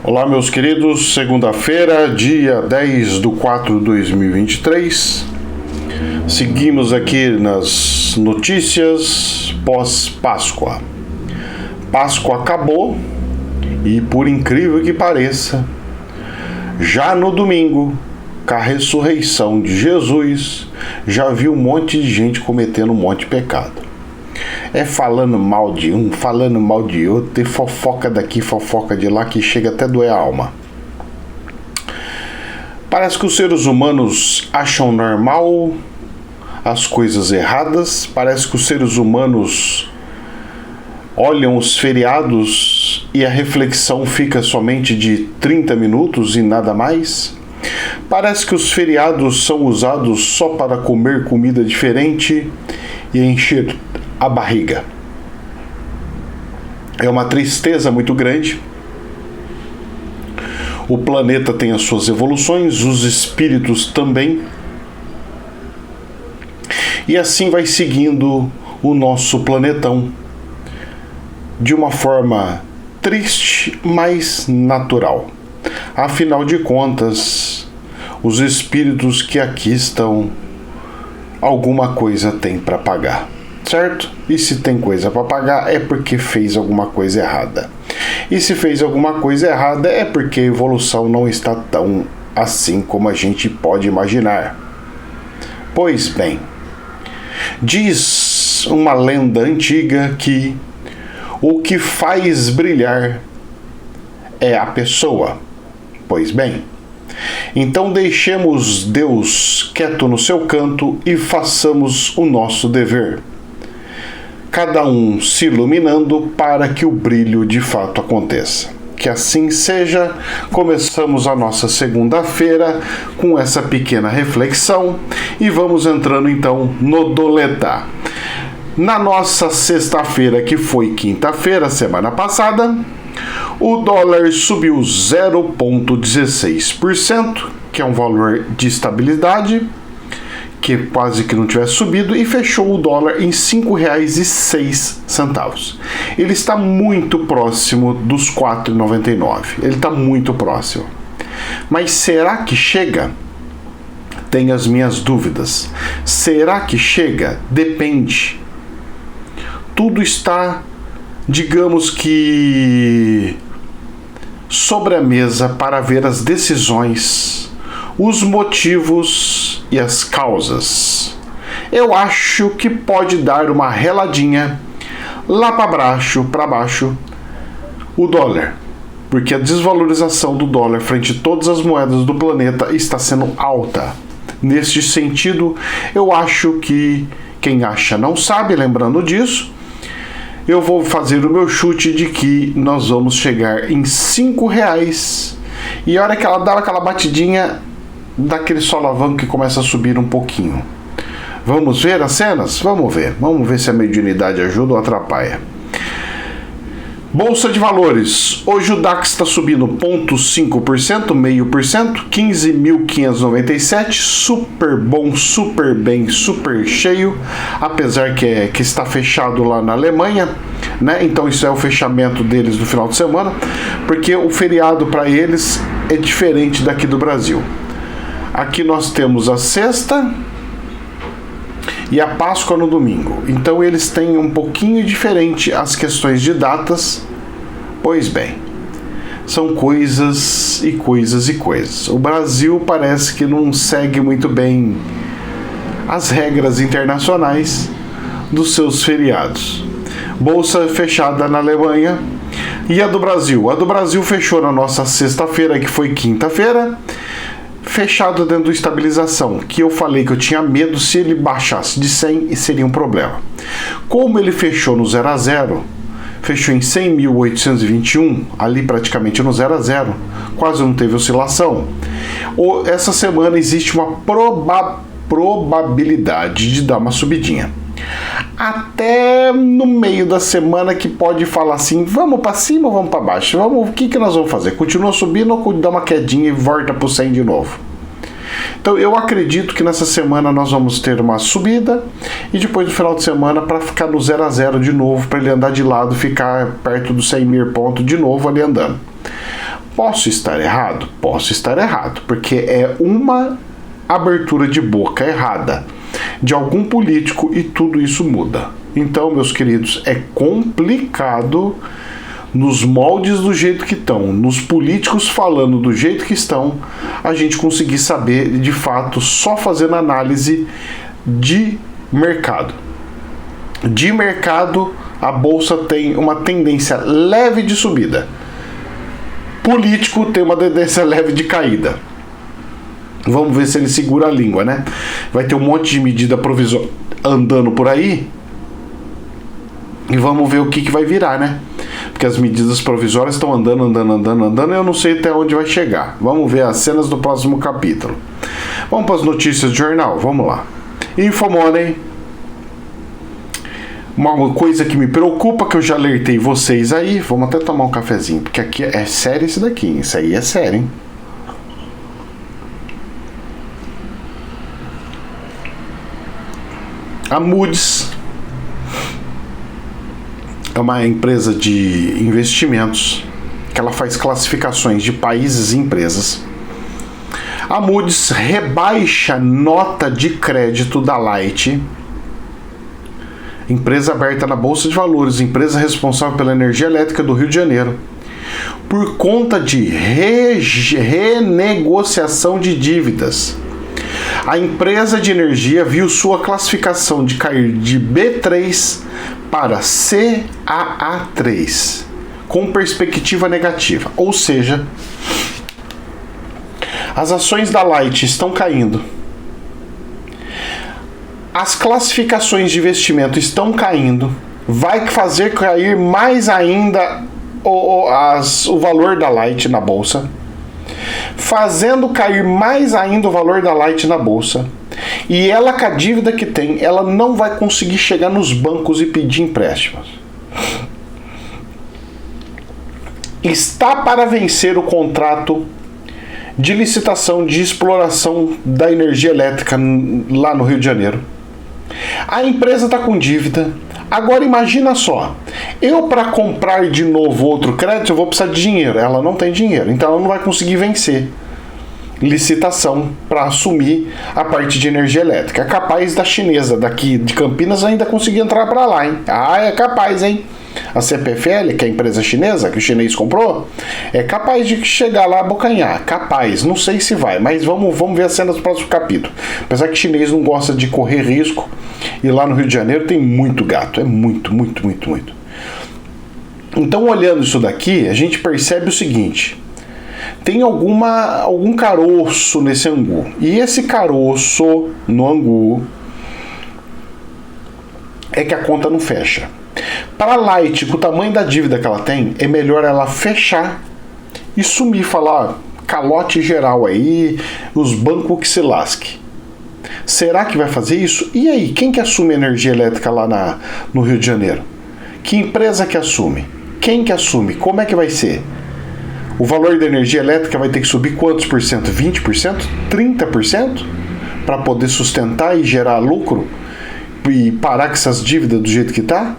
Olá, meus queridos, segunda-feira, dia 10/4/2023. Seguimos aqui nas notícias pós-Páscoa. Páscoa acabou e, por incrível que pareça, já no domingo, com a ressurreição de Jesus, já vi um monte de gente cometendo um monte de pecado. É falando mal de um, falando mal de outro, tem fofoca daqui, fofoca de lá, que chega até doer a alma. Parece que os seres humanos acham normal as coisas erradas, parece que os seres humanos olham os feriados e a reflexão fica somente de 30 minutos e nada mais. Parece que os feriados são usados só para comer comida diferente e encher a barriga. É uma tristeza muito grande. O planeta tem as suas evoluções, os espíritos também. E assim vai seguindo o nosso planetão de uma forma triste, mas natural. Afinal de contas, os espíritos que aqui estão, alguma coisa tem para pagar. Certo? E se tem coisa para pagar é porque fez alguma coisa errada. E se fez alguma coisa errada é porque a evolução não está tão assim como a gente pode imaginar. Pois bem, diz uma lenda antiga que o que faz brilhar é a pessoa. Pois bem, então deixemos Deus quieto no seu canto e façamos o nosso dever. Cada um se iluminando para que o brilho de fato aconteça. Que assim seja. Começamos a nossa segunda-feira com essa pequena reflexão e vamos entrando então no doletar. Na nossa sexta-feira, que foi quinta-feira, semana passada, o dólar subiu 0,16%, que é um valor de estabilidade, que quase que não tivesse subido, e fechou o dólar em R$ 5,06. Ele está muito próximo dos R$ 4,99. Ele está muito próximo. Mas será que chega? Tenho as minhas dúvidas. Será que chega? Depende. Tudo está, digamos que, sobre a mesa para ver as decisões, os motivos e as causas. Eu acho que pode dar uma reladinha lá para baixo o dólar, porque a desvalorização do dólar frente a todas as moedas do planeta está sendo alta. Neste sentido, eu acho que quem acha não sabe, lembrando disso, eu vou fazer o meu chute de que nós vamos chegar em R$5, e a hora que ela dá aquela batidinha, daquele solavanco que começa a subir um pouquinho. Vamos ver as cenas? Vamos ver se a mediunidade ajuda ou atrapalha. Bolsa de Valores. Hoje o DAX está subindo 0,5%, 0,5%, 15.597, super bom, super bem, super cheio, apesar que está fechado lá na Alemanha, né? Então isso é o fechamento deles no final de semana, porque o feriado para eles é diferente daqui do Brasil. Aqui nós temos a sexta e a Páscoa no domingo. Então eles têm um pouquinho diferente as questões de datas. Pois bem, são coisas e coisas e coisas. O Brasil parece que não segue muito bem as regras internacionais dos seus feriados. Bolsa fechada na Alemanha. E a do Brasil? A do Brasil fechou na nossa sexta-feira, que foi quinta-feira, fechado dentro do estabilização, que eu falei que eu tinha medo se ele baixasse de 100 e seria um problema. Como ele fechou no 0 a 0, fechou em 100.821, ali praticamente no 0 a 0, quase não teve oscilação. Essa semana existe uma probabilidade de dar uma subidinha. Até no meio da semana que pode falar assim, vamos para cima ou vamos para baixo? O que nós vamos fazer? Continua subindo ou dá uma quedinha e volta para o 100 de novo? Então eu acredito que nessa semana nós vamos ter uma subida e depois no final de semana para ficar no 0 a 0 de novo, para ele andar de lado, ficar perto dos 100 mil pontos de novo ali andando. Posso estar errado? Posso estar errado, porque é uma abertura de boca errada de algum político e tudo isso muda. Então, meus queridos, é complicado nos moldes do jeito que estão, nos políticos falando do jeito que estão, a gente conseguir saber de fato só fazendo análise de mercado. De mercado, a bolsa tem uma tendência leve de subida. Político tem uma tendência leve de caída. Vamos ver se ele segura a língua, né? Vai ter um monte de medida provisória andando por aí. E vamos ver o que vai virar, né? Porque as medidas provisórias estão andando, e eu não sei até onde vai chegar. Vamos ver as cenas do próximo capítulo. Vamos para as notícias do jornal? Vamos lá. Infomoney. Uma coisa que me preocupa, que eu já alertei vocês aí. Vamos até tomar um cafezinho, porque aqui é sério isso daqui. Isso aí é sério, hein? A Moody's é uma empresa de investimentos que ela faz classificações de países e empresas. A Moody's rebaixa nota de crédito da Light, empresa aberta na Bolsa de Valores, empresa responsável pela energia elétrica do Rio de Janeiro, por conta de renegociação de dívidas. A empresa de energia viu sua classificação de cair de B3 para CAA3, com perspectiva negativa. Ou seja, as ações da Light estão caindo. As classificações de investimento estão caindo. Vai fazer cair mais ainda o valor da Light na bolsa. Fazendo cair mais ainda o valor da Light na bolsa. E ela, com a dívida que tem, ela não vai conseguir chegar nos bancos e pedir empréstimos. Está para vencer o contrato de licitação de exploração da energia elétrica lá no Rio de Janeiro. A empresa está com dívida. Agora imagina só, eu para comprar de novo outro crédito eu vou precisar de dinheiro. Ela não tem dinheiro, então ela não vai conseguir vencer licitação para assumir a parte de energia elétrica. É capaz da chinesa daqui de Campinas ainda conseguir entrar para lá, hein? Ah, é capaz, hein? A CPFL, que é a empresa chinesa que o chinês comprou, é capaz de chegar lá a abocanhar. Capaz, não sei se vai, mas vamos ver as cenas do próximo capítulo. Apesar que o chinês não gosta de correr risco, e lá no Rio de Janeiro tem muito gato, é muito. Então, olhando isso daqui, a gente percebe o seguinte: tem algum caroço nesse angu. E esse caroço no angu é que a conta não fecha. Para a Light, com o tamanho da dívida que ela tem, é melhor ela fechar e sumir, falar calote geral aí, os bancos que se lasque. Será que vai fazer isso? E aí, quem que assume a energia elétrica lá no Rio de Janeiro? Que empresa que assume? Quem que assume? Como é que vai ser? O valor da energia elétrica vai ter que subir quantos por cento? 20%? 30%? Para poder sustentar e gerar lucro? E parar com essas dívidas do jeito que está?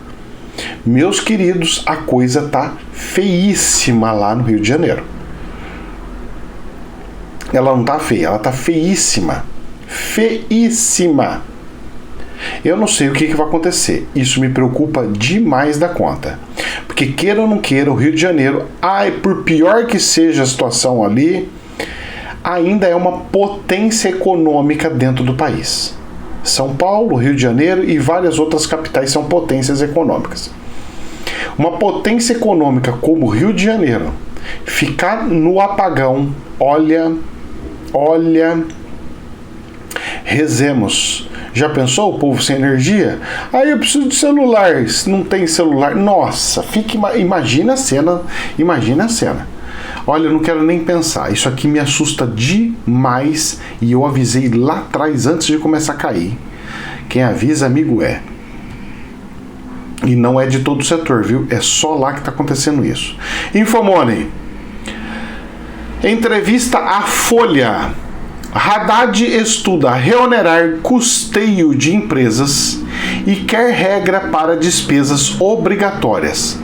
Meus queridos, a coisa tá feíssima lá no Rio de Janeiro. Ela não tá feia, ela tá feíssima. Feíssima. Eu não sei o que vai acontecer. Isso me preocupa demais da conta. Porque queira ou não queira, o Rio de Janeiro, por pior que seja a situação ali, ainda é uma potência econômica dentro do país. São Paulo, Rio de Janeiro e várias outras capitais são potências econômicas. Uma potência econômica como o Rio de Janeiro ficar no apagão, olha, rezemos. Já pensou o povo sem energia? Aí eu preciso de celular, não tem celular. Nossa, imagina a cena. Olha, eu não quero nem pensar. Isso aqui me assusta demais e eu avisei lá atrás, antes de começar a cair. Quem avisa, amigo, é. E não é de todo o setor, viu? É só lá que está acontecendo isso. Infomoney. Entrevista à Folha. Haddad estuda reonerar custeio de empresas e quer regra para despesas obrigatórias.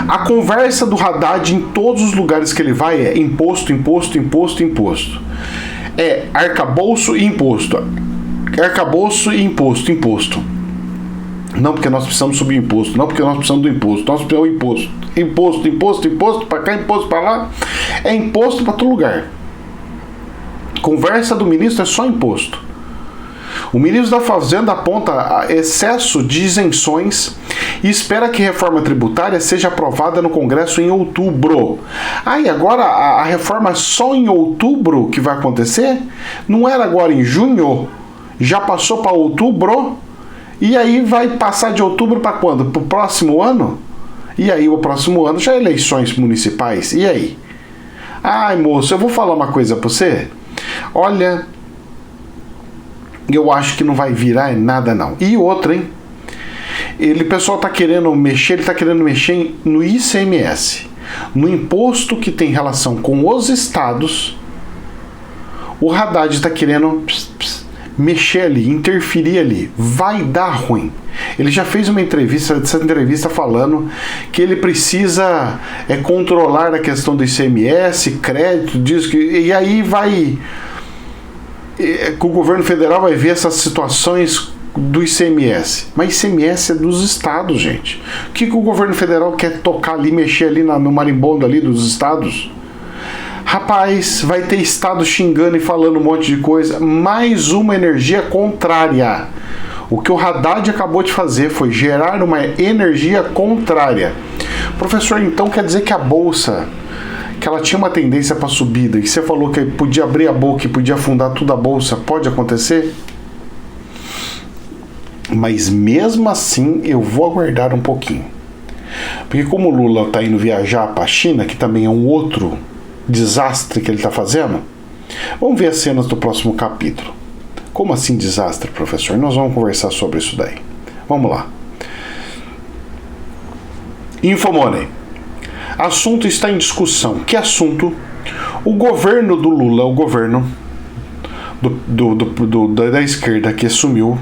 A conversa do Haddad em todos os lugares que ele vai é imposto, imposto, imposto, imposto. É arcabouço e imposto. Arcabouço e imposto, imposto. Não porque nós precisamos subir imposto, não porque nós precisamos do imposto, nós precisamos do imposto. Imposto, imposto, imposto para cá, imposto para lá. É imposto para todo lugar. Conversa do ministro é só imposto. O ministro da Fazenda aponta excesso de isenções e espera que a reforma tributária seja aprovada no Congresso em outubro. E agora a reforma é só em outubro que vai acontecer? Não era agora em junho? Já passou para outubro? E aí vai passar de outubro para quando? Para o próximo ano? E aí o próximo ano já é eleições municipais. E aí? Ai, moço, eu vou falar uma coisa para você. Olha, eu acho que não vai virar nada não. E outra, hein? O pessoal tá querendo mexer, ele tá querendo mexer no ICMS, no imposto que tem relação com os estados. O Haddad está querendo mexer ali, interferir ali. Vai dar ruim. Ele já fez uma entrevista falando que ele precisa controlar a questão do ICMS, crédito, diz que, e aí vai que o governo federal vai ver essas situações do ICMS. Mas ICMS é dos estados, gente. O que o governo federal quer tocar ali, mexer ali no marimbondo ali dos estados? Rapaz, vai ter estado xingando e falando um monte de coisa. Mais uma energia contrária. O que o Haddad acabou de fazer foi gerar uma energia contrária. Professor, então quer dizer que a bolsa, que ela tinha uma tendência para subida, e você falou que podia abrir a boca e podia afundar tudo a bolsa, pode acontecer? Mas mesmo assim eu vou aguardar um pouquinho. Porque como o Lula está indo viajar para a China, que também é um outro desastre que ele está fazendo, vamos ver as cenas do próximo capítulo. Como assim desastre, professor? Nós vamos conversar sobre isso daí. Vamos lá. Infomoney. Assunto está em discussão. Que assunto? O governo do Lula, o governo da esquerda que assumiu,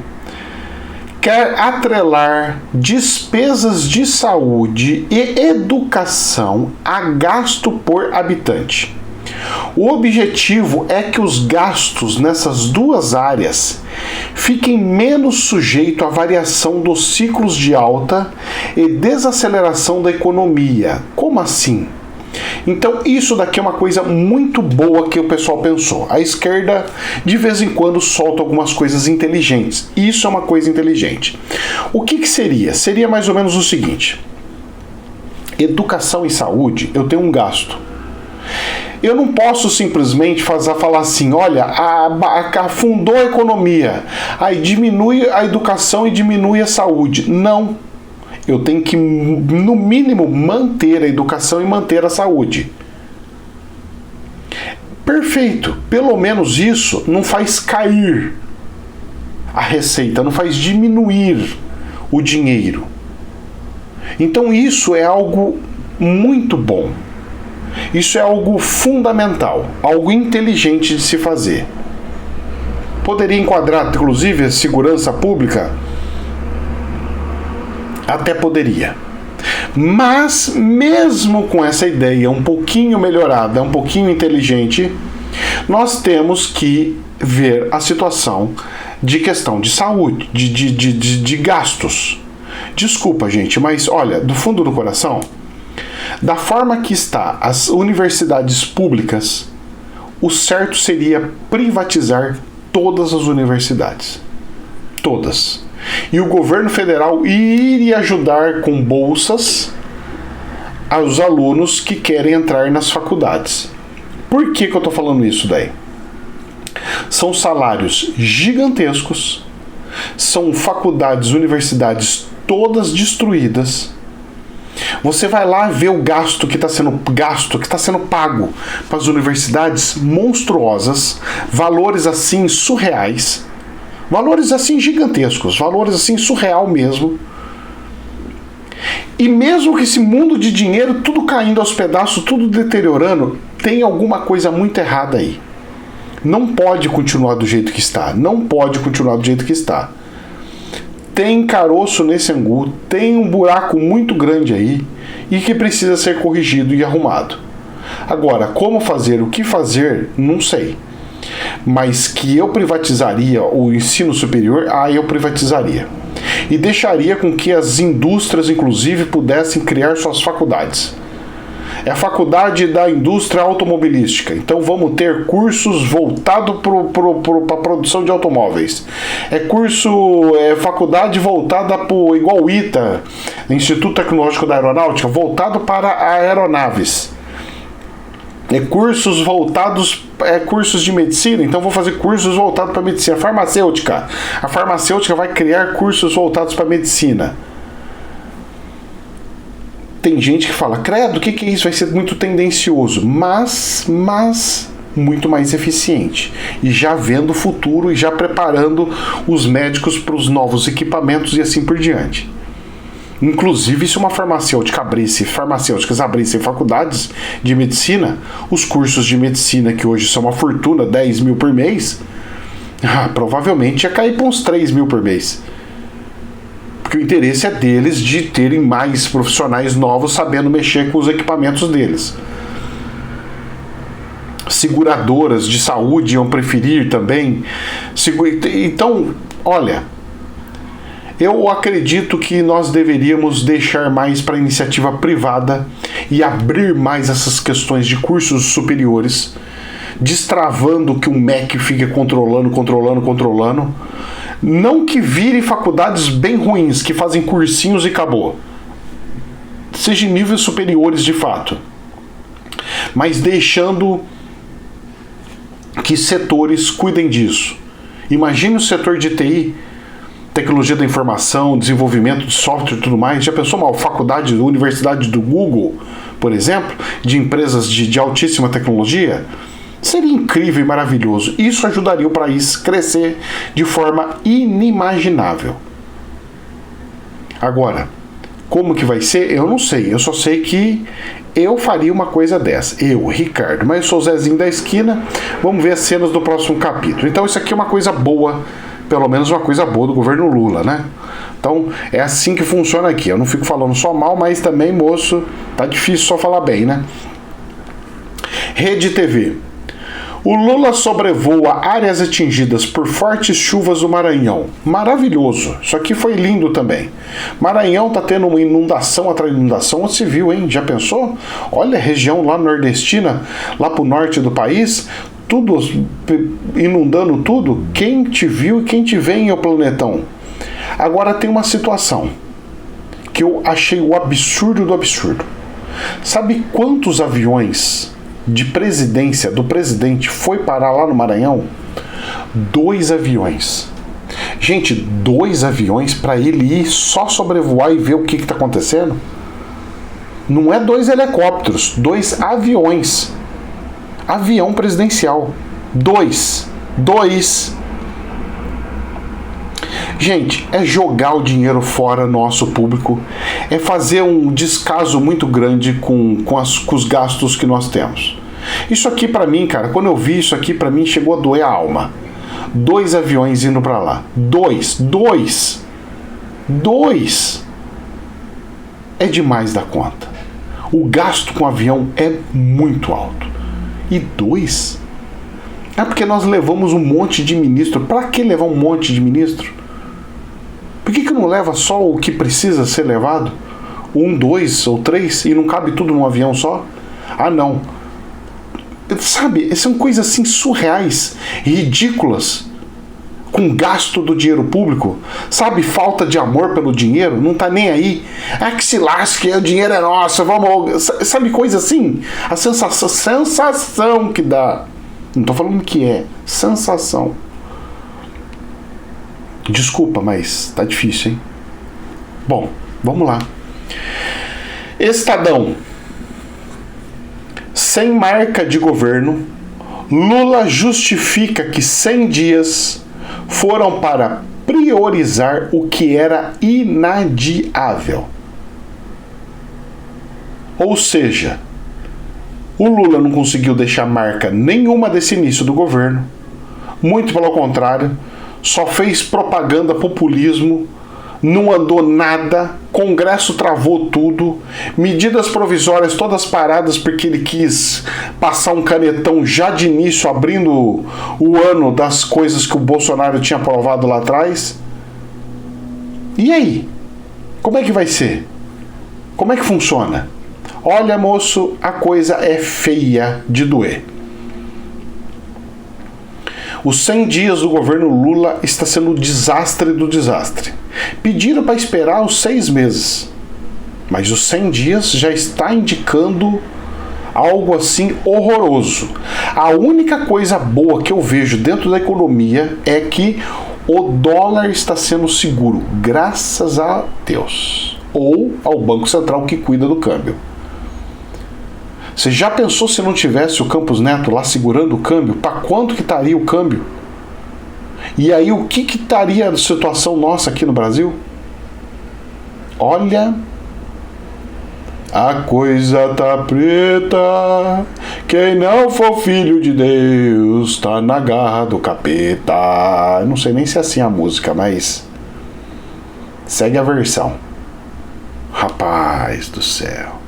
quer atrelar despesas de saúde e educação a gasto por habitante. O objetivo é que os gastos nessas duas áreas fiquem menos sujeitos à variação dos ciclos de alta e desaceleração da economia. Como assim? Então isso daqui é uma coisa muito boa que o pessoal pensou. A esquerda de vez em quando solta algumas coisas inteligentes. Isso é uma coisa inteligente. O que seria? Seria mais ou menos o seguinte: educação e saúde, eu tenho um gasto. Eu não posso simplesmente falar assim, olha, afundou a economia, aí diminui a educação e diminui a saúde. Não. Eu tenho que, no mínimo, manter a educação e manter a saúde. Perfeito. Pelo menos isso não faz cair a receita, não faz diminuir o dinheiro. Então isso é algo muito bom. Isso é algo fundamental, algo inteligente de se fazer. Poderia enquadrar, inclusive, a segurança pública? Até poderia. Mas, mesmo com essa ideia um pouquinho melhorada, um pouquinho inteligente, nós temos que ver a situação de questão de saúde, de gastos. Desculpa, gente, mas olha, do fundo do coração, da forma que está as universidades públicas, o certo seria privatizar todas as universidades. Todas. E o governo federal iria ajudar com bolsas aos alunos que querem entrar nas faculdades. Por que eu estou falando isso daí? São salários gigantescos, são faculdades, universidades todas destruídas. Você vai lá ver o gasto que está sendo pago para as universidades monstruosas, valores assim surreais, valores assim gigantescos, valores assim surreal mesmo. E mesmo que esse mundo de dinheiro, tudo caindo aos pedaços, tudo deteriorando, tem alguma coisa muito errada aí. Não pode continuar do jeito que está. Não pode continuar do jeito que está. tem caroço nesse angu, tem um buraco muito grande aí e que precisa ser corrigido e arrumado. Agora, como fazer, o que fazer, não sei. Mas que eu privatizaria o ensino superior, eu privatizaria. E deixaria com que as indústrias, inclusive, pudessem criar suas faculdades. É a faculdade da indústria automobilística. Então vamos ter cursos voltados para a produção de automóveis. Faculdade voltada para igual o ITA, Instituto Tecnológico da Aeronáutica, voltado para aeronaves. Cursos de medicina, então vou fazer cursos voltados para medicina. A farmacêutica vai criar cursos voltados para medicina. Tem gente que fala, credo, o que é isso? Vai ser muito tendencioso, mas muito mais eficiente. E já vendo o futuro e já preparando os médicos para os novos equipamentos e assim por diante. Inclusive, se uma farmacêuticas abrissem faculdades de medicina, os cursos de medicina, que hoje são uma fortuna, 10 mil por mês, provavelmente ia cair para uns 3 mil por mês. Porque o interesse é deles de terem mais profissionais novos sabendo mexer com os equipamentos deles. Seguradoras de saúde iam preferir também. Então, olha, eu acredito que nós deveríamos deixar mais para a iniciativa privada e abrir mais essas questões de cursos superiores, destravando que o MEC fique controlando. Não que vire faculdades bem ruins, que fazem cursinhos e acabou. Seja em níveis superiores de fato. Mas deixando que setores cuidem disso. Imagine o setor de TI, tecnologia da informação, desenvolvimento de software e tudo mais. Já pensou uma faculdade, universidade do Google, por exemplo, de empresas de altíssima tecnologia? Seria incrível e maravilhoso. Isso ajudaria o país a crescer de forma inimaginável. Agora, como que vai ser? Eu não sei. Eu só sei que eu faria uma coisa dessa. Eu, Ricardo. Mas eu sou o Zezinho da esquina. Vamos ver as cenas do próximo capítulo. Então isso aqui é uma coisa boa. Pelo menos uma coisa boa do governo Lula, né? Então é assim que funciona aqui. Eu não fico falando só mal, mas também, moço, tá difícil só falar bem, né? Rede TV. O Lula sobrevoa áreas atingidas por fortes chuvas do Maranhão. Maravilhoso. Isso aqui foi lindo também. Maranhão tá tendo uma inundação atrás de inundação. Onde se viu, hein? Já pensou? Olha a região lá nordestina, lá pro norte do país, tudo inundando tudo. Quem te viu e quem te vê em o planetão. Agora tem uma situação que eu achei o absurdo do absurdo. Sabe quantos aviões de presidência do presidente foi parar lá no Maranhão? 2 aviões. Gente, 2 aviões para ele ir só sobrevoar e ver o que está acontecendo? Não é 2 helicópteros, 2 aviões. Avião presidencial. 2. Gente, é jogar o dinheiro fora nosso público, é fazer um descaso muito grande com os gastos que nós temos. Isso aqui pra mim, cara, quando eu vi isso aqui, pra mim chegou a doer a alma. 2 aviões indo pra lá. 2. É demais da conta. O gasto com avião é muito alto. E 2? É porque nós levamos um monte de ministro. Pra que levar um monte de ministro? Por que não leva só o que precisa ser levado? 1, 2 ou 3 e não cabe tudo num avião só? Ah, não. Sabe, são coisas assim surreais, ridículas, com gasto do dinheiro público. Sabe, falta de amor pelo dinheiro, não tá nem aí. Que se lasque, o dinheiro é nosso, vamos... Sabe, coisa assim? A sensação que dá. Não tô falando que é, sensação. Desculpa, mas tá difícil, hein? Bom, vamos lá. Estadão. Sem marca de governo, Lula justifica que 100 dias foram para priorizar o que era inadiável. Ou seja, o Lula não conseguiu deixar marca nenhuma desse início do governo. Muito pelo contrário, só fez propaganda, populismo não andou nada, Congresso travou tudo, medidas provisórias todas paradas porque ele quis passar um canetão já de início, abrindo o ano das coisas que o Bolsonaro tinha aprovado lá atrás. E aí? Como é que vai ser? Como é que funciona? Olha, moço, a coisa é feia de doer. Os 100 dias do governo Lula está sendo o desastre do desastre. Pediram para esperar os 6 meses. Mas os 100 dias já está indicando algo assim horroroso. A única coisa boa que eu vejo dentro da economia é que o dólar está sendo seguro, graças a Deus. Ou ao Banco Central que cuida do câmbio. Você já pensou se não tivesse o Campos Neto lá segurando o câmbio? Para quanto que estaria o câmbio? E aí o que estaria a situação nossa aqui no Brasil? Olha, a coisa tá preta, quem não for filho de Deus tá na garra do capeta. Eu não sei nem se é assim a música, mas segue a versão. Rapaz do céu.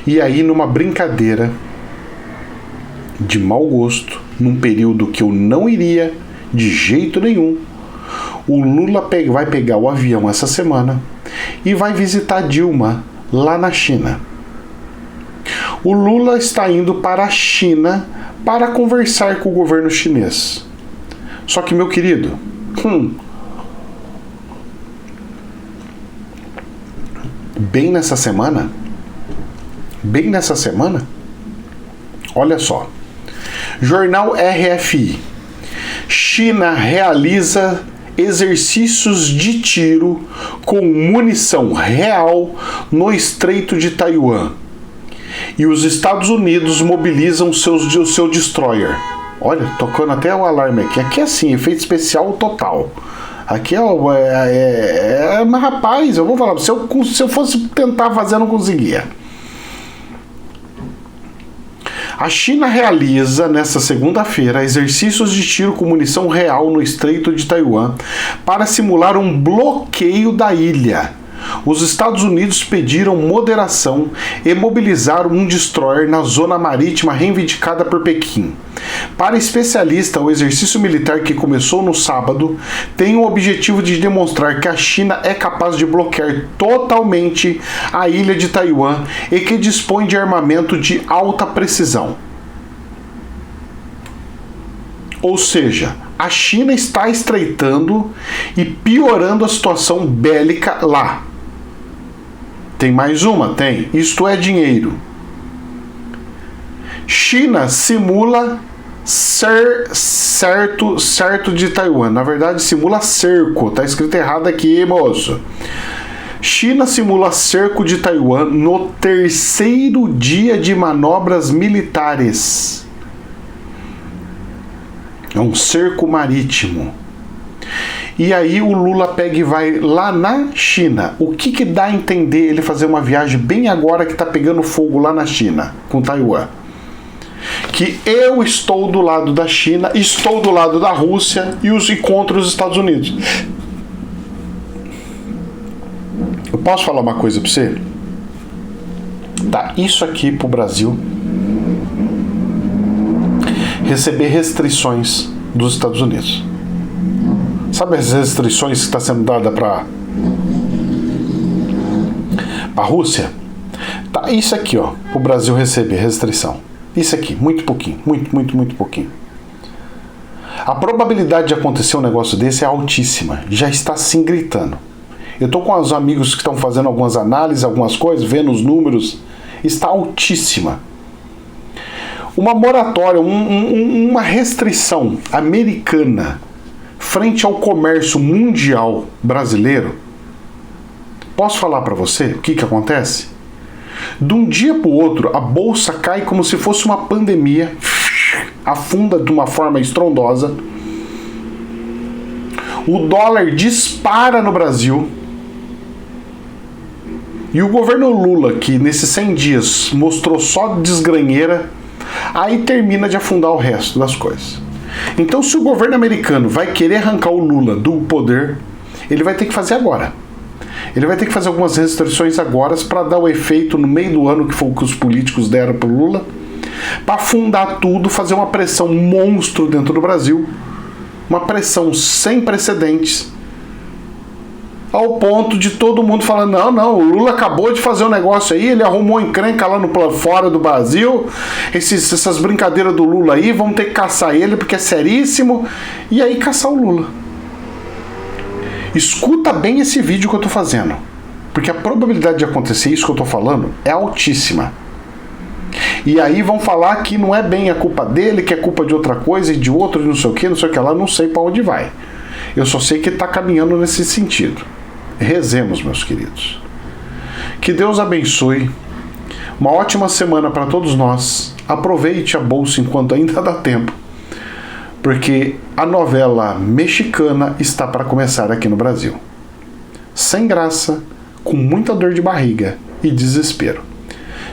E aí, numa brincadeira de mau gosto, num período que eu não iria de jeito nenhum, o Lula vai pegar o avião essa semana e vai visitar Dilma lá na China. O Lula está indo para a China para conversar com o governo chinês. Só que, meu querido, bem nessa semana, olha só, jornal RFI, China realiza exercícios de tiro com munição real no Estreito de Taiwan e os Estados Unidos mobilizam o seu destroyer. Olha, tocando até o alarme aqui. Aqui é assim, efeito especial total. Aqui mas rapaz, eu vou falar, se eu fosse tentar fazer, eu não conseguia. A China realiza, nesta segunda-feira, exercícios de tiro com munição real no Estreito de Taiwan para simular um bloqueio da ilha. Os Estados Unidos pediram moderação e mobilizaram um destroyer na zona marítima reivindicada por Pequim. Para especialista, o exercício militar que começou no sábado tem o objetivo de demonstrar que a China é capaz de bloquear totalmente a ilha de Taiwan e que dispõe de armamento de alta precisão. Ou seja, a China está estreitando e piorando a situação bélica lá. Tem mais uma? Tem. Isto é dinheiro. China simula certo de Taiwan. Na verdade, simula cerco. Tá escrito errado aqui, moço. China simula cerco de Taiwan no terceiro dia de manobras militares. É um cerco marítimo. E aí o Lula pega e vai lá na China. O que dá a entender ele fazer uma viagem bem agora que tá pegando fogo lá na China, com Taiwan? Que eu estou do lado da China, estou do lado da Rússia e contra os Estados Unidos. Eu posso falar uma coisa pra você? Tá, isso aqui pro Brasil receber restrições dos Estados Unidos. Sabe as restrições que está sendo dada para a Rússia? Tá, isso aqui, ó, o Brasil receber restrição. Isso aqui, muito pouquinho, muito pouquinho. A probabilidade de acontecer um negócio desse é altíssima, já está assim gritando. Eu tô com os amigos que estão fazendo algumas análises, algumas coisas, vendo os números, está altíssima. Uma moratória, uma restrição americana frente ao comércio mundial brasileiro, posso falar para você o que acontece? De um dia para o outro, a bolsa cai como se fosse uma pandemia, afunda de uma forma estrondosa, o dólar dispara no Brasil, e o governo Lula, que nesses 100 dias mostrou só desgranheira, aí termina de afundar o resto das coisas. Então, se o governo americano vai querer arrancar o Lula do poder, ele vai ter que fazer agora. Ele vai ter que fazer algumas restrições agora para dar o efeito no meio do ano, que foi o que os políticos deram para o Lula, para afundar tudo, fazer uma pressão monstro dentro do Brasil, uma pressão sem precedentes, ao ponto de todo mundo falando, não, o Lula acabou de fazer um negócio aí, ele arrumou encrenca lá fora do Brasil, essas brincadeiras do Lula aí, vamos ter que caçar ele porque é seríssimo, e aí caçar o Lula. Escuta bem esse vídeo que eu tô fazendo, porque a probabilidade de acontecer isso que eu tô falando é altíssima. E aí vão falar que não é bem a culpa dele, que é culpa de outra coisa e de outro, não sei o que lá, não sei para onde vai. Eu só sei que tá caminhando nesse sentido. Rezemos, meus queridos. Que Deus abençoe. Uma ótima semana para todos nós. Aproveite a bolsa enquanto ainda dá tempo, porque a novela mexicana está para começar aqui no Brasil. Sem graça, com muita dor de barriga e desespero.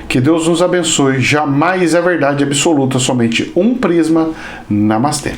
Que Deus nos abençoe. Jamais é verdade absoluta, somente um prisma. Namastê.